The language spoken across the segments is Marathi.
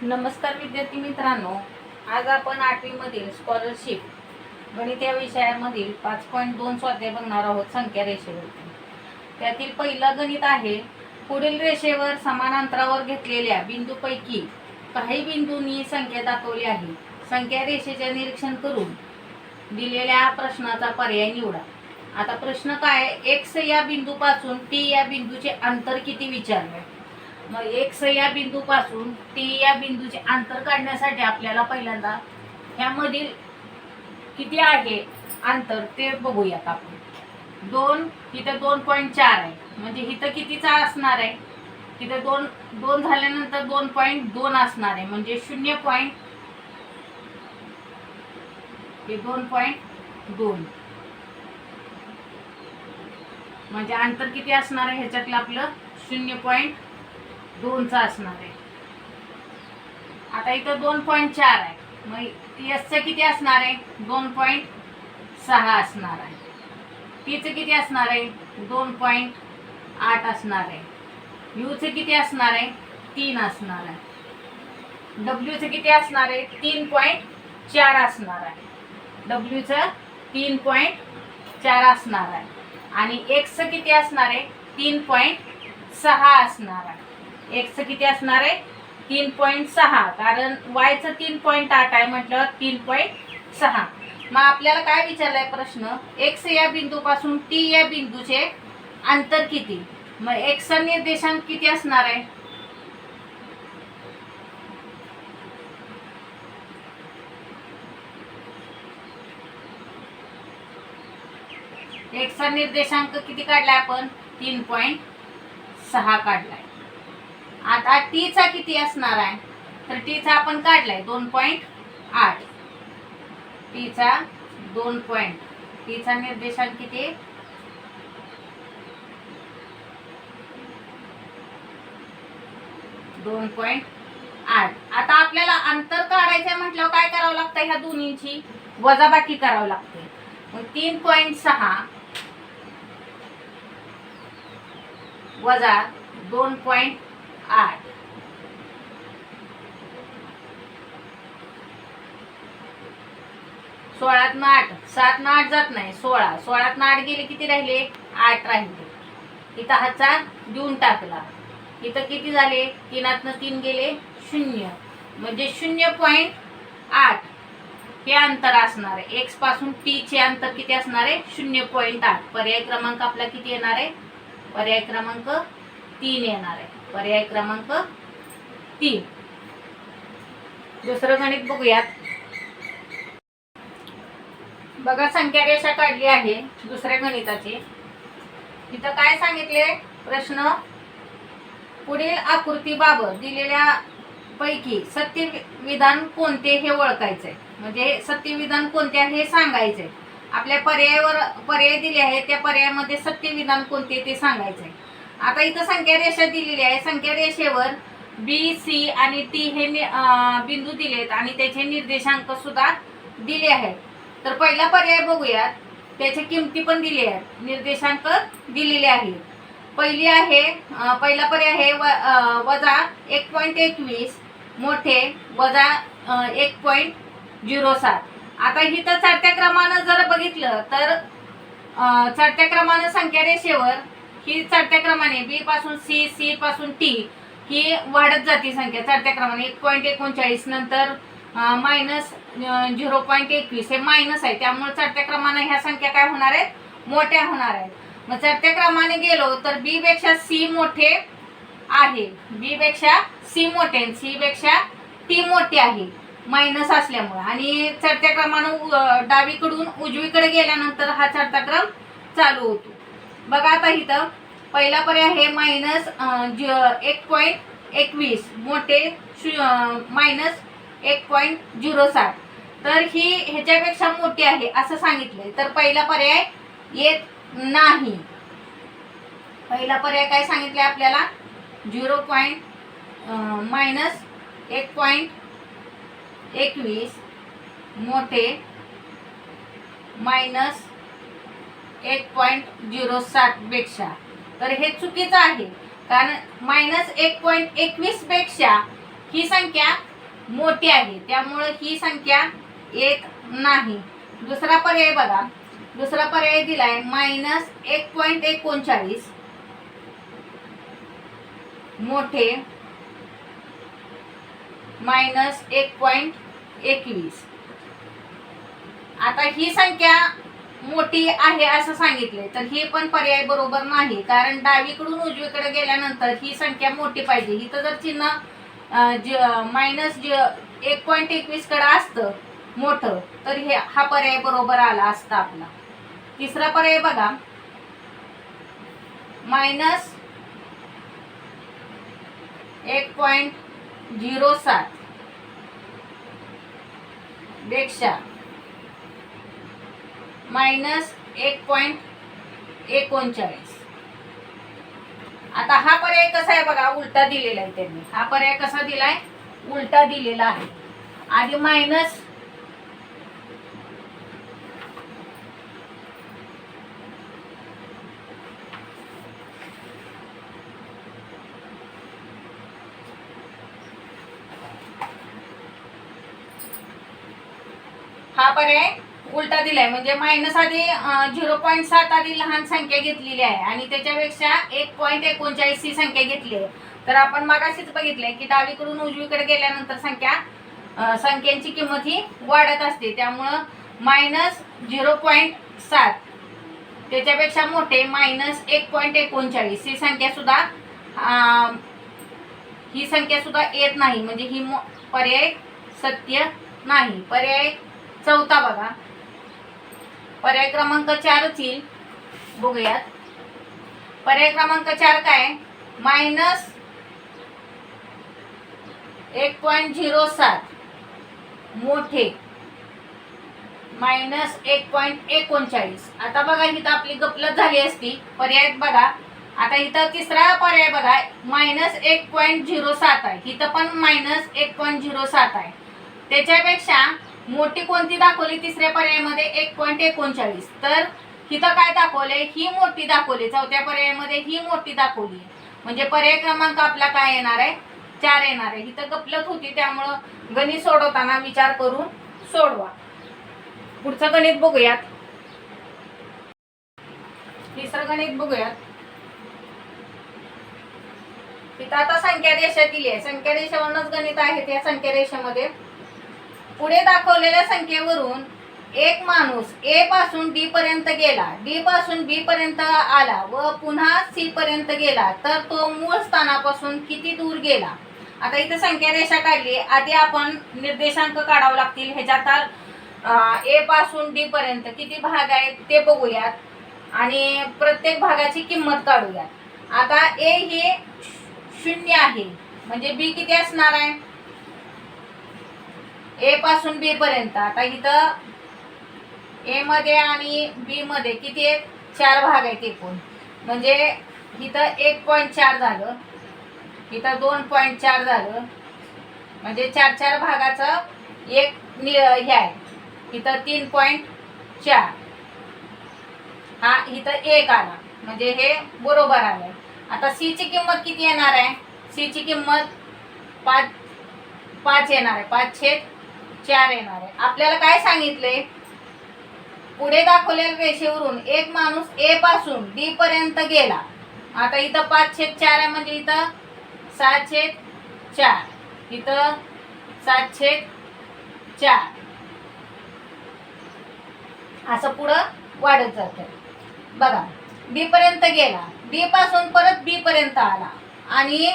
नमस्कार विद्यार्थी मित्रांनो, आज आपण 8वी मधील स्कॉलरशिप गणित या विषयामधील 5.2 स्वाध्याय बघणार आहोत. संख्या रेषेवरती त्यातील पहिलं गणित आहे. पुढील रेषेवर समान अंतरावर घेतलेल्या बिंदूपैकी काही बिंदूंनी संख्या दाखवली आहे. संख्या रेषेचे निरीक्षण करून दिलेल्या प्रश्नाचा पर्याय निवडा. आता प्रश्न काय, x या बिंदूपासून t या बिंदूचे अंतर किती विचारले. मग x या बिंदूपासून t या बिंदूचे अंतर काढण्यासाठी आपल्याला पहिल्यांदा ह्यामधील किती आहे अंतर ते बघूयात आपण. 2 इथे 2.4 आहे, म्हणजे इथं कितीचा असणार आहे. इथे 2 झाल्यानंतर 2.2 असणार आहे, म्हणजे 2.2 म्हणजे अंतर किती असणार आहे ह्याच्यातलं आपलं 0.2 चा असणार आहे. आता इथं 2.4 आहे, मग एसचं किती असणार आहे 2.6 असणार आहे. टीचं किती असणार आहे 2.8 असणार आहे. यूचं किती असणार आहे 3 असणार आहे. डब्ल्यूचं किती असणार आहे 3.4 असणार आहे. डब्ल्यूचं 3.4 असणार आहे. आणि एक्सचं किती असणार आहे 3.6 असणार आहे. एक्सचं किती असणार आहे 3.6, कारण वायचं 3.8 आहे म्हटलं 3.6. मग आपल्याला काय विचारलाय प्रश्न, एक्स या बिंदूपासून टी या बिंदूचे अंतर किती. मग एक्सचा निर्देशांक किती असणार आहे. एक्सचा निर्देशांक किती काढलाय आपण 3.6 काढलाय. आता टीचा किती असणार आहे, तर टीचा आपण काढलाय 2.8. टीचा टीचा निर्देशांक किती 2.8. आता आपल्याला अंतर काढायचं म्हटल्यावर काय करावं लागतं, ह्या दोन्हींची वजाबाकी करावं लागते. मग 3.6 वजा 2.8 16 न 8 7 न 8 जात नाही 16. 16 न 8 गेले किती राहिले 8 राहिले. इथं हातचा देऊन टाकला. इथं किती झाले 3 न 3 गेले 0, म्हणजे 0.8 हे अंतर असणार आहे. एक्स पासून टी चे अंतर किती असणार आहे 0.8. पर्याय क्रमांक आपला किती येणार आहे, पर्याय क्रमांक 3 येणार आहे. पर्याय क्रमांक 3. दुसरं गणित बघूयात. बघा, संख्या रेषा काढली आहे दुसऱ्या गणिताची. इथं काय सांगितले प्रश्न, पुढील आकृतीबाबत दिलेल्या पैकी सत्य विधान कोणते हे ओळखायचंय. म्हणजे सत्य विधान कोणते हे सांगायचंय. आपल्या पर्याय दिले आहेत, त्या पर्यायामध्ये सत्य विधान कोणते ते सांगायचंय. आता इथं संख्या रेषा दिलेली आहे. संख्या रेषेवर बी, सी आणि टी हे बिंदू दिलेत आणि त्याचे निर्देशांक सुद्धा दिले आहेत. तर पहिला पर्याय बघूयात, त्याच्या किमती पण दिल्या आहेत, निर्देशांक दिलेले आहेत. पहिला पर्याय आहे वजा 1.21 मोठे वजा 1.07. आता इथं चढत्या क्रमानं जर बघितलं तर चढत्या क्रमानं संख्या रेषेवर ही चढत्या क्रमाने बी पासून सी, सी पासून टी ही वाढत जाते संख्या चढत्या क्रमाने. 1.39 नंतर मायनस 0.21 हे मायनस आहे, त्यामुळे चढत्या क्रमाने ह्या संख्या काय होणार आहेत, मोठ्या होणार आहेत. मग चढत्या क्रमाने गेलो तर बी पेक्षा सी मोठे आहे, बी पेक्षा सी मोठे, सी पेक्षा टी मोठे आहे मायनस असल्यामुळे. आणि चढत्या क्रमानं डावीकडून उजवीकडे गेल्यानंतर हा चढता क्रम चालू होतो. बघा, आता इथं पहिला पर्याय आहे मायनस 1.21 मोठे मायनस 1.07. तर ही ह्याच्यापेक्षा मोठी आहे असं सांगितलंय. तर पहिला पर्याय येत नाही. पहिला पर्याय काय सांगितलंय आपल्याला मायनस 1.21 मोठे मायनस 1.07 पेक्षा. तर हे चुकीचं आहे, कारण -1.21 पेक्षा ही संख्या मोठी आहे, त्यामुळे ही संख्या येत नाही. दुसरा पर्याय बघा, दुसरा पर्याय दिलाय -1.39 मोठे -1.21. आता ही संख्या मोठी आहे असं सांगितले तर ही पण पर्याय बरोबर नाही, कारण डावीकडून उजवीकडे गेल्यानंतर ही संख्या मोठी पाहिजे. इथं जर चिन्ह -1.21 कडे असतं मोठं तर हे हा पर्याय बरोबर आला असता आपला. तिसरा पर्याय बघा, -1.07 पेक्षा -1.39. आता हा पर्याय कसा आहे बघा, उलटा दिलेला आहे त्यांनी. हा पर्याय कसा दिलाय, उलटा दिलेला आहे. आधी मायनस हा पर्याय उलटा दिलाय, म्हणजे मायनस आधी 0.7 आधी लहान संख्या घेतलेली आहे आणि त्याच्यापेक्षा 1.39 ही संख्या घेतली आहे. तर आपण मगाशीच बघितलंय की डावीकडून उजवीकडे गेल्यानंतर संख्यांची किंमत ही वाढत असते, त्यामुळं -0.7 त्याच्यापेक्षा मोठे -1.39 ही संख्या सुद्धा येत नाही, म्हणजे ही पर्याय सत्य नाही. पर्याय चौथा बघा, पर्याय क्रमांक 4 येईल, बघूयात. पर्याय क्रमांक 4 काय, -1.07 मोठे -1.39. आता बघा इथं आपली गफलत झाली असती. पर्याय बघा, आता इथं तिसरा पर्याय बघा -1.07 आहे, इथं पण -1.07 आहे. त्याच्यापेक्षा मोठी कोणती दाखवली तिसऱ्या पर्यायामध्ये 1.39, तर इथं काय दाखवले, ही मोठी दाखवली. चौथ्या पर्यायामध्ये ही मोठी दाखवली, म्हणजे पर्याय क्रमांक आपला काय येणार आहे, 4 येणार आहे. इथं गफलत होती, त्यामुळं गणित सोडवताना विचार करून सोडवा. पुढचं गणित बघूयात. तिसरं गणित बघूयात. इथं आता संख्या रेषा दिली आहे, संख्या रेषेवरूनच गणित आहे. त्या संख्या रेषेमध्ये पुढे दाखवलेल्या संख्येवरून एक माणूस ए पासून डी पर्यंत गेला, डी पासून बी पर्यंत आला व पुन्हा सी पर्यंत गेला, तर तो मूळ स्थानापासून किती दूर गेला. आता इथे संख्या रेषा काढली. आधी आपण निर्देशांक काढावे लागतील. ह्याच्यात ए पासून डी पर्यंत किती भाग आहेत ते बघूयात आणि प्रत्येक भागाची किंमत काढूयात. आता ए हे 0 आहे, म्हणजे बी किती असणार आहे, ए पासून बी पर्यंत. आता इथं ए मध्ये आणि बी मध्ये किती आहेत, 4 भाग आहेत एकूण, म्हणजे इथं 1.4 झालं, इथं 2.4 झालं, म्हणजे 4 भागाचं एक हे आहे. इथं 3.4 हा इथं 1 आला, म्हणजे हे बरोबर आलंय. आता सी ची किंमत किती येणार आहे, सी ची किंमत 5 येणार आहे, 5/4 येणार आहे. आपल्याला काय सांगितले, पुढे दाखवलेल्या रेषेवरून एक माणूस ए पासून डी पर्यंत गेला. आता इथं 5/4 आहे, म्हणजे इथं 6/4, इथं 7/4 असं पुढं वाढत जातं. बघा, बी पर्यंत गेला, डी पासून परत बी पर्यंत आला आणि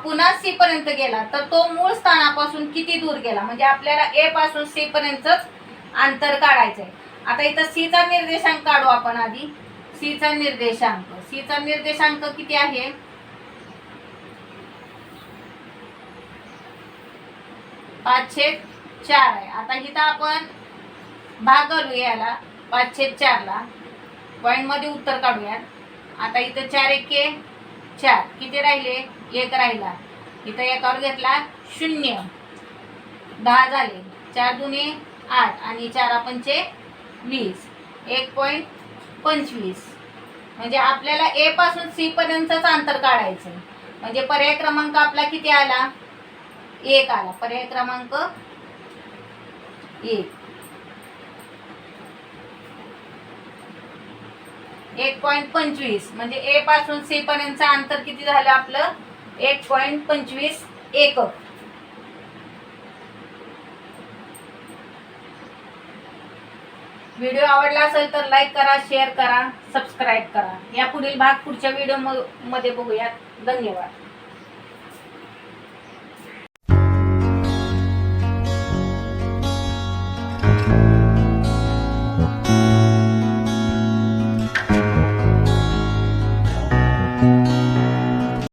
पुन्हा सी पर्यंत गेला, तर तो मूळ स्थानापासून किती दूर गेला, म्हणजे आपल्याला ए पासून सी पर्यंतच अंतर काढायचंय. आता इथं सी चा निर्देशांक काढू आपण. आधी सी चा निर्देशांक किती आहे, 5/4 आहे. आता इथं आपण भाग घालू याला 5/4 ला, पॉइंट मध्ये उत्तर काढूयात. आता इथं 4 एके 4, किती राहिले, 1 राहिला. इथं एकावर घेतला 0, 10 झाले. 4 दुने 8 आणि 4 पंचे 20, 1.25. म्हणजे आपल्याला ए पासून सी पर्यंतच अंतर काढायचं. म्हणजे पर्याय क्रमांक आपला किती आला, 1 आला. पर्याय क्रमांक 1. 1.25 म्हणजे ए पासून सी पर्यंतचं अंतर किती झालं आपलं? 1.25 एकक. व्हिडिओ आवडला असेल तर लाईक करा, शेअर करा, सबस्क्राईब करा. या पुढील भाग पुढच्या व्हिडिओ मध्ये बघूयात. धन्यवाद.